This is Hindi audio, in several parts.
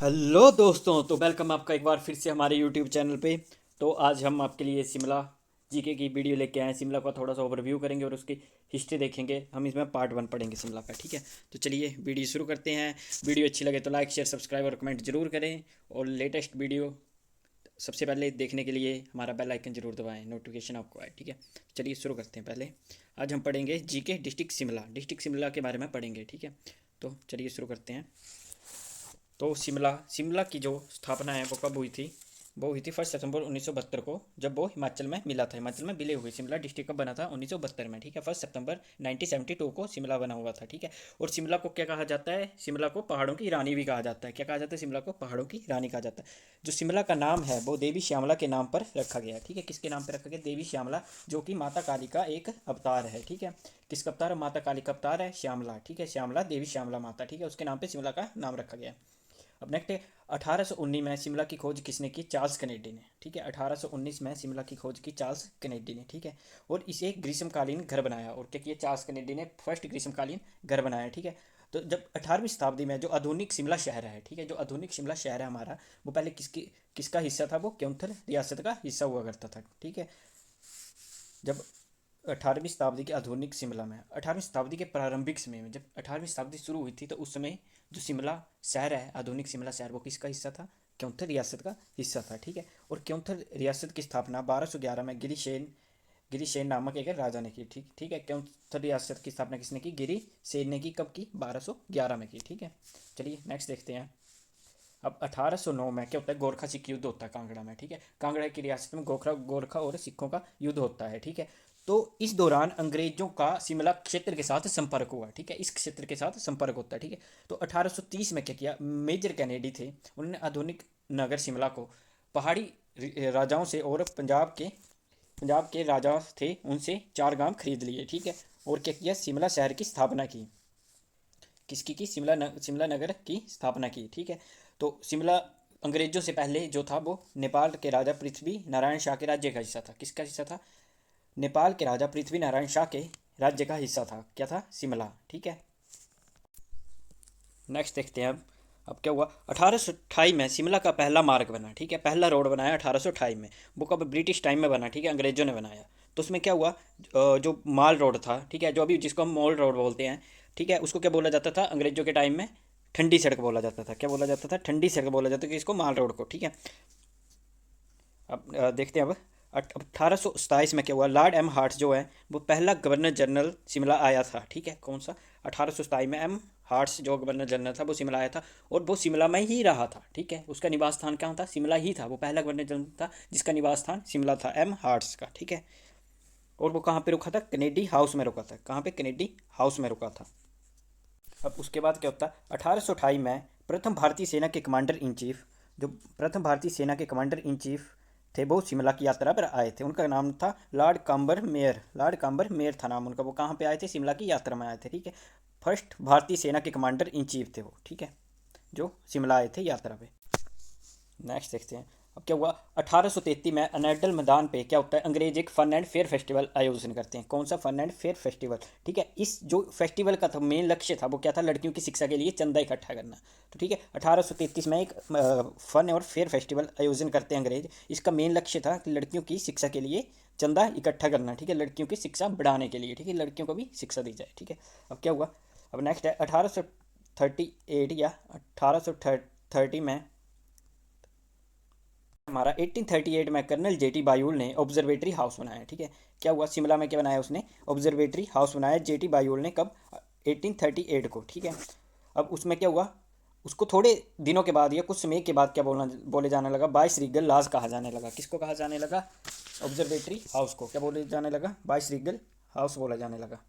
हेलो दोस्तों, तो वेलकम आपका एक बार फिर से हमारे यूट्यूब चैनल पे। तो आज हम आपके लिए शिमला जीके की वीडियो लेके आए हैं। शिमला का थोड़ा सा ओवरव्यू करेंगे और उसकी हिस्ट्री देखेंगे। हम इसमें पार्ट 1 पढ़ेंगे शिमला का, ठीक है। तो चलिए वीडियो शुरू करते हैं। वीडियो अच्छी लगे तो लाइक शेयर सब्सक्राइब और कमेंट जरूर करें। और लेटेस्ट वीडियो सबसे पहले देखने के लिए हमारा बेल आइकन जरूर दबाएं, नोटिफिकेशन आपको आए, ठीक है। चलिए शुरू करते हैं। पहले आज हम पढ़ेंगे जीके डिस्ट्रिक्ट शिमला के बारे में पढ़ेंगे, ठीक है। तो चलिए शुरू करते हैं। तो शिमला शिमला की जो स्थापना है वो कब हुई थी? वो हुई थी 1 सितंबर 1972 को, जब वो हिमाचल में मिला था। हिमाचल में विलय हुई शिमला डिस्ट्रिक्ट कब बना था? 1972 में, ठीक है। 1 सितंबर 1972 को शिमला बना हुआ था, ठीक है। और शिमला को क्या कहा जाता है? शिमला को पहाड़ों की रानी भी कहा जाता है। क्या कहा जाता है? शिमला को पहाड़ों की रानी कहा जाता है। जो शिमला का नाम है वो देवी श्यामला के नाम पर रखा गया है, ठीक है। किसके नाम पर रखा गया? देवी श्यामला, जो कि माता काली का एक अवतार है, ठीक है। किसका अवतार है? माता काली का अवतार है श्यामला, ठीक है। श्यामला देवी श्यामला माता, ठीक है। उसके नाम पे शिमला का नाम रखा गया है। अब नेक्स्ट है 1819 में शिमला की खोज किसने की? चार्ल्स केनेडी ने, ठीक है। 1819 में शिमला की खोज की चार्ल्स केनेडी ने, ठीक है। और इसे ग्रीष्मकालीन घर बनाया। और क्या किया? चार्ल्स केनेडी ने फर्स्ट ग्रीष्मकालीन घर बनाया, ठीक है। तो जब 18वीं शताब्दी में जो आधुनिक शिमला शहर है, ठीक है, जो आधुनिक शिमला शहर है हमारा, वो पहले किसका हिस्सा था? वो क्योंथर रियासत का हिस्सा हुआ करता था, ठीक है। जब 18वीं शताब्दी के आधुनिक शिमला में 18वीं शताब्दी के प्रारंभिक समय में, जब 18वीं शताब्दी शुरू हुई थी, तो उस समय जो शिमला शहर है, आधुनिक शिमला शहर, वो किसका हिस्सा था? क्योंथर रियासत का हिस्सा था, ठीक है। और क्योंथर रियासत की स्थापना 1211 में गिरिसेन नामक एक राजा ने की, ठीक ठीक है। क्योंथर रियासत की स्थापना किसने की? गिरिसेन ने की। कब की? 1211 में की, ठीक है। चलिए नेक्स्ट देखते हैं। अब 1809 में क्या होता है? गोरखा सिख युद्ध होता है कांगड़ा में, ठीक है। कांगड़ा की रियासत में गोरखा गोरखा और सिखों का युद्ध होता है, ठीक है। तो इस दौरान अंग्रेजों का शिमला क्षेत्र के साथ संपर्क हुआ, ठीक है। इस क्षेत्र के साथ संपर्क होता है, ठीक है। तो 1830 में क्या किया? मेजर कैनेडी थे, उन्होंने आधुनिक नगर शिमला को पहाड़ी राजाओं से और पंजाब के राजा थे उनसे 4 गांव खरीद लिए, ठीक है। और क्या किया? शिमला शहर की स्थापना की। किसकी की? शिमला नगर की स्थापना की, ठीक है। तो शिमला अंग्रेजों से पहले जो था वो नेपाल के राजा पृथ्वी नारायण शाह के राज्य का हिस्सा था। किसका हिस्सा था? नेपाल के राजा पृथ्वी नारायण शाह के राज्य का हिस्सा था। क्या था? शिमला, ठीक है। नेक्स्ट देखते हैं। अब क्या हुआ? 1828 में शिमला का पहला मार्ग बना, ठीक है। पहला रोड बनाया 1828 में। वो कब? ब्रिटिश टाइम में बना, ठीक है, अंग्रेजों ने बनाया। तो उसमें क्या हुआ? जो माल रोड था, ठीक है, जो अभी जिसको हम मॉल रोड बोलते हैं, ठीक है, उसको क्या बोला जाता था अंग्रेजों के टाइम में? ठंडी सड़क बोला जाता था। क्या बोला जाता था? ठंडी सड़क बोला जाता था, इसको माल रोड को, ठीक है। अब देखते हैं। अब 1827 में क्या हुआ? लॉर्ड एम हार्ट्स जो है वो पहला गवर्नर जनरल शिमला आया था, ठीक है। कौन सा? 1827 में एम हार्ट्स जो गवर्नर जनरल था वो शिमला आया था। और वो शिमला में ही रहा था, ठीक है। उसका निवास स्थान कहाँ था? शिमला ही था। वो पहला गवर्नर जनरल था जिसका निवास स्थान शिमला था, एम हार्ट्स का, ठीक है। और वो कहाँ पे रुका था? कनेडी हाउस में रुका था। कहाँ पे? कनेडी हाउस में रुका था। अब उसके बाद क्या होता है? 1828 में प्रथम भारतीय सेना के कमांडर इन चीफ, जो प्रथम भारतीय सेना के कमांडर इन चीफ थे, वो शिमला की यात्रा पर आए थे। उनका नाम था Lord camber mayor. Lord camber mayor था नाम उनका। वो कहाँ पे आए थे? शिमला की यात्रा में आए थे, ठीक है। फर्स्ट भारतीय सेना के कमांडर इन चीफ थे वो, ठीक है, जो शिमला आए थे यात्रा पे। नेक्स्ट देखते हैं। अब क्या हुआ? 1833 में अनेडल मैदान पे क्या होता है? अंग्रेज एक फन एंड फेयर फेस्टिवल आयोजन करते हैं। कौन सा? फन एंड फेयर फेस्टिवल, ठीक है। इस जो फेस्टिवल का था मेन लक्ष्य था वो क्या था? लड़कियों की शिक्षा के लिए चंदा इकट्ठा करना। तो ठीक है, 1833 में एक फन और फेयर फेस्टिवल आयोजन करते हैं अंग्रेज। इसका मेन लक्ष्य था कि लड़कियों की शिक्षा के लिए चंदा इकट्ठा करना, ठीक है, लड़कियों की शिक्षा बढ़ाने के लिए, ठीक है, लड़कियों को भी शिक्षा दी जाए, ठीक है। अब क्या हुआ? अब नेक्स्ट है 1838 या 1830 में हमारा 1838 में कर्नल जेटी बायूल ने ऑब्जर्वेटरी हाउस बनाया, ठीक है। क्या हुआ? शिमला में क्या बनाया उसने? ऑब्जर्वेटरी हाउस बनाया जेटी बायूल ने। कब? 1838 को, ठीक है। अब उसमें क्या हुआ? उसको थोड़े दिनों के बाद या कुछ समय के बाद क्या बोले जाने लगा? बाईस रीगल लाज कहा जाने लगा। किसको कहा जाने लगा? ऑब्जर्वेटरी हाउस को क्या बोले जाने लगा? बाईस रीगल हाउस बोला जाने लगा।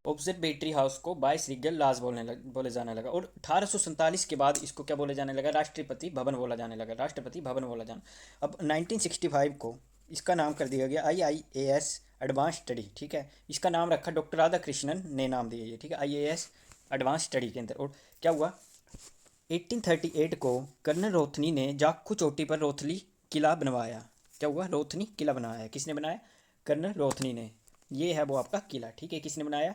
ऑब्जर्वेटरी हाउस को बाईस रीगल लाज बोले जाने लगा। और 1847 के बाद इसको क्या बोले जाने लगा? राष्ट्रपति भवन बोला जाने लगा। राष्ट्रपति भवन बोला जाना। अब 1965 को इसका नाम कर दिया गया IIAS एडवांस स्टडी, ठीक है। इसका नाम रखा डॉक्टर राधा कृष्णन ने नाम दिया ये, ठीक है, IAS एडवांस स्टडी के अंदर। और क्या हुआ? 1838 को कर्नल रोथनी ने जाखू चोटी पर रोथली किला बनवाया। क्या हुआ? रोथनी किला बनाया। किसने बनाया? कर्नल रोथनी ने। ये है वो आपका किला, ठीक है। किसने बनाया?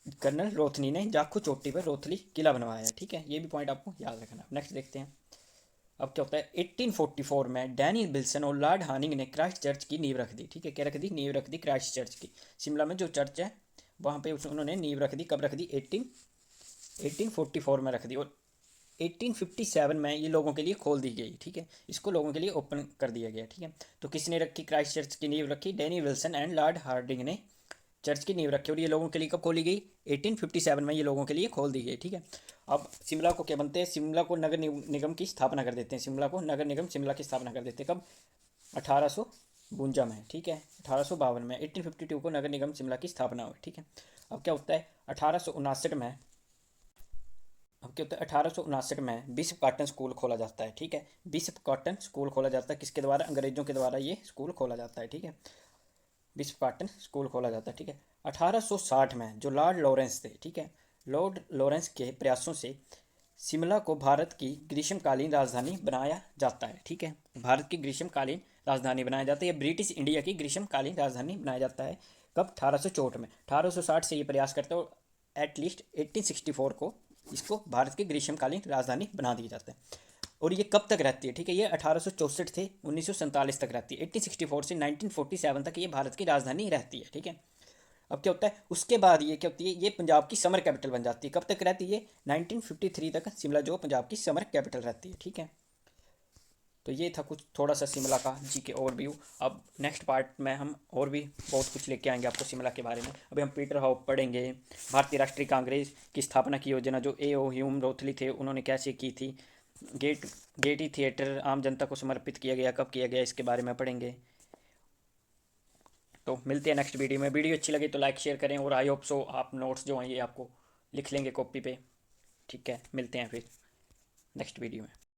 कर्नल रोथनी ने जाखू चोटी पर रोथली किला बनवाया है। ठीक है, ये भी पॉइंट आपको याद रखना। नेक्स्ट देखते हैं अब क्या होता है। 1844 में डैनियल बिल्सन और लॉर्ड हार्डिंग ने क्राइस्ट चर्च की नींव रख दी। ठीक है, क्या रख दी? नींव रख दी क्राइस्ट चर्च की। शिमला में जो चर्च है वहाँ पे उन्होंने नींव रख दी। कब रख दी? 1844 में रख दी। और 1857 में ये लोगों के लिए खोल दी गई। ठीक है, इसको लोगों के लिए ओपन कर दिया गया। ठीक है, तो किसने रखी क्राइस्ट चर्च की नींव? रखी Daniel Wilson and Lord Hardinge ने चर्च की नींव रखी। और ये लोगों के लिए कब खोली गई? 1857 में ये लोगों के लिए खोल दी गई। ठीक है, अब शिमला को क्या बनते हैं? शिमला को नगर निगम की स्थापना कर देते हैं। शिमला को नगर निगम शिमला की स्थापना कर देते हैं। कब? 1852 में। ठीक है, 1852 में 1852 को नगर निगम शिमला की स्थापना हुई। ठीक है, अब क्या होता है 1859 में। अब क्या होता है 1859 में बिशप कॉटन स्कूल खोला जाता है। ठीक है, बिशप कॉटन स्कूल खोला जाता है। किसके द्वारा? अंग्रेजों के द्वारा ये स्कूल खोला जाता है। ठीक है, बिशप कॉटन स्कूल खोला जाता है। ठीक है, 1860 में जो लॉर्ड लॉरेंस थे। ठीक है, लॉर्ड लॉरेंस के प्रयासों से शिमला को भारत की ग्रीष्मकालीन राजधानी बनाया जाता है। ठीक है, भारत की ग्रीष्मकालीन राजधानी बनाया जाता है। ये ब्रिटिश इंडिया की ग्रीष्मकालीन राजधानी बनाया जाता है। कब? 1864 में। 1860 से ये प्रयास करते हो एटलीस्ट 1864 को इसको भारत की ग्रीष्मकालीन राजधानी बना दिया जाता है। और ये कब तक रहती है? ठीक है, ये 1864 से 1947 तक रहती है। 1864 से 1947 तक ये भारत की राजधानी रहती है। ठीक है, अब क्या होता है उसके बाद ये क्या होती है? ये पंजाब की समर कैपिटल बन जाती है। कब तक रहती है? 1953 तक शिमला जो पंजाब की समर कैपिटल रहती है। ठीक है, तो ये था कुछ थोड़ा सा शिमला का जी के ओवरव्यू। अब नेक्स्ट पार्ट में हम और भी बहुत कुछ लेके आएंगे आपको शिमला के बारे में। अभी हम पीटर हाउ पढ़ेंगे, भारतीय राष्ट्रीय कांग्रेस की स्थापना की योजना जो A.O. ह्यूम रोथली थे उन्होंने कैसे की थी, गेटी थिएटर आम जनता को समर्पित किया गया, कब किया गया, इसके बारे में पढ़ेंगे। तो मिलते हैं नेक्स्ट वीडियो में। वीडियो अच्छी लगी तो लाइक शेयर करें और आई होप सो आप नोट्स जो हैं ये आपको लिख लेंगे कॉपी पे। ठीक है, मिलते हैं फिर नेक्स्ट वीडियो में।